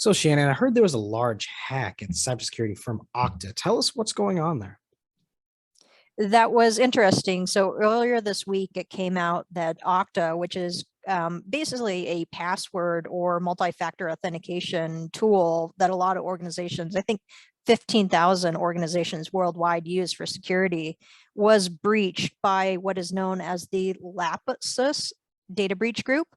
So, Shannon, I heard there was a large hack at cybersecurity firm Okta. Tell us what's going on there. That was interesting. So earlier this week, it came out that Okta, which is basically a password or multi-factor authentication tool that a lot of organizations, I think 15,000 organizations worldwide use for security, was breached by what is known as the Lapsus data breach group.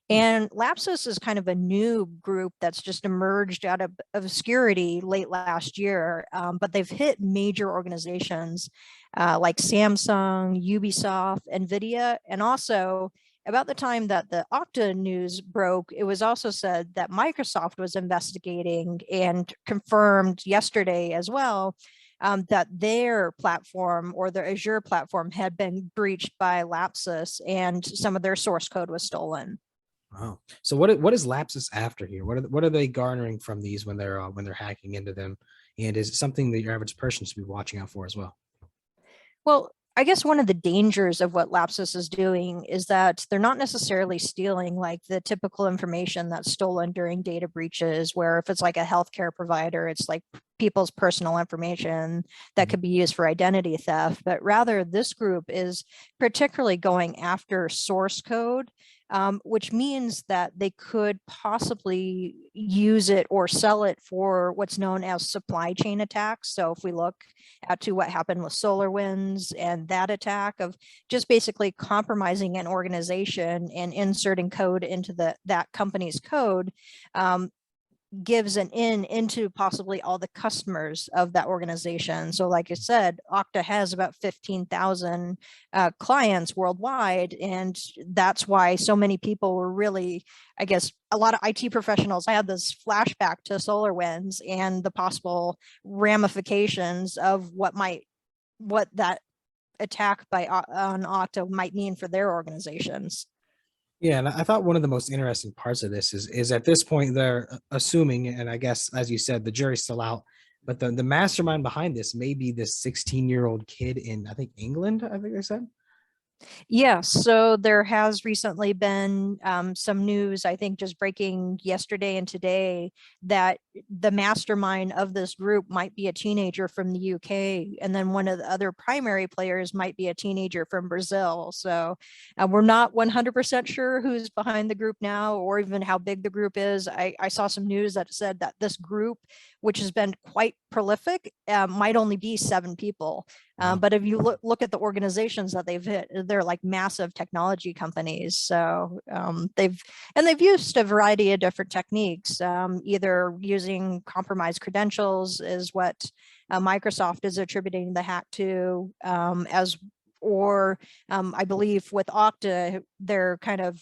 And Lapsus is kind of a new group that's just emerged out of obscurity late last year, but they've hit major organizations like Samsung, Ubisoft, NVIDIA, and also about the time that the Okta news broke, it was also said that Microsoft was investigating and confirmed yesterday as well that their platform or their Azure platform had been breached by Lapsus and some of their source code was stolen. Oh, so what is Lapsus after here? What are they garnering from these when they're hacking into them? And is it something that your average person should be watching out for as well? Well, I guess one of the dangers of what Lapsus is doing is that they're not necessarily stealing like the typical information that's stolen during data breaches, where if it's like a healthcare provider, it's like people's personal information that Mhm. could be used for identity theft. But rather, this group is particularly going after source code, which means that they could possibly use it or sell it for what's known as supply chain attacks. So if we look to what happened with SolarWinds and that attack of just basically compromising an organization and inserting code into that company's code, gives an in into possibly all the customers of that organization. So like I said, Okta has about 15,000 clients worldwide. And that's why so many people were really, I guess, a lot of IT professionals had this flashback to SolarWinds and the possible ramifications of what that attack by on Okta might mean for their organizations. Yeah, and I thought one of the most interesting parts of this is at this point they're assuming, and I guess as you said, the jury's still out, but the mastermind behind this may be this 16-year-old kid in I think England, I think they said. Yeah, so there has recently been some news, I think just breaking yesterday and today, that the mastermind of this group might be a teenager from the UK. And then one of the other primary players might be a teenager from Brazil. So we're not 100% sure who's behind the group now or even how big the group is. I saw some news that said that this group, which has been quite prolific, might only be 7 people. Wow. But if you look at the organizations that they've hit, they're like massive technology companies. So they've used a variety of different techniques, either using compromised credentials is what Microsoft is attributing the hack to, as or I believe with Okta, they're kind of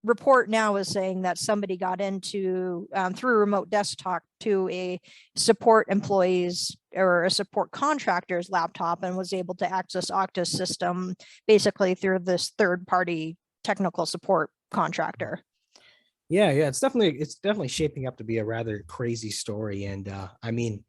report now is saying that somebody got into through remote desktop to a support employee's or a support contractor's laptop and was able to access Okta's system basically through this third party technical support contractor. Yeah, it's definitely shaping up to be a rather crazy story. And I mean,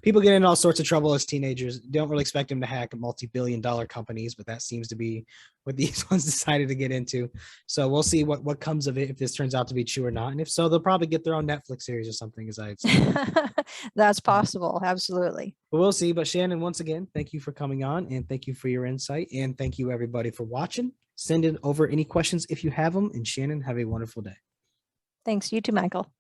people get in all sorts of trouble as teenagers. Don't really expect them to hack multi-billion-dollar companies, but that seems to be what these ones decided to get into. So we'll see what comes of it if this turns out to be true or not. And if so, they'll probably get their own Netflix series or something, as I had said. That's possible. Absolutely. But we'll see. But Shannon, once again, thank you for coming on and thank you for your insight. And thank you everybody for watching. Send in over any questions if you have them. And Shannon, have a wonderful day. Thanks. You too, Michael.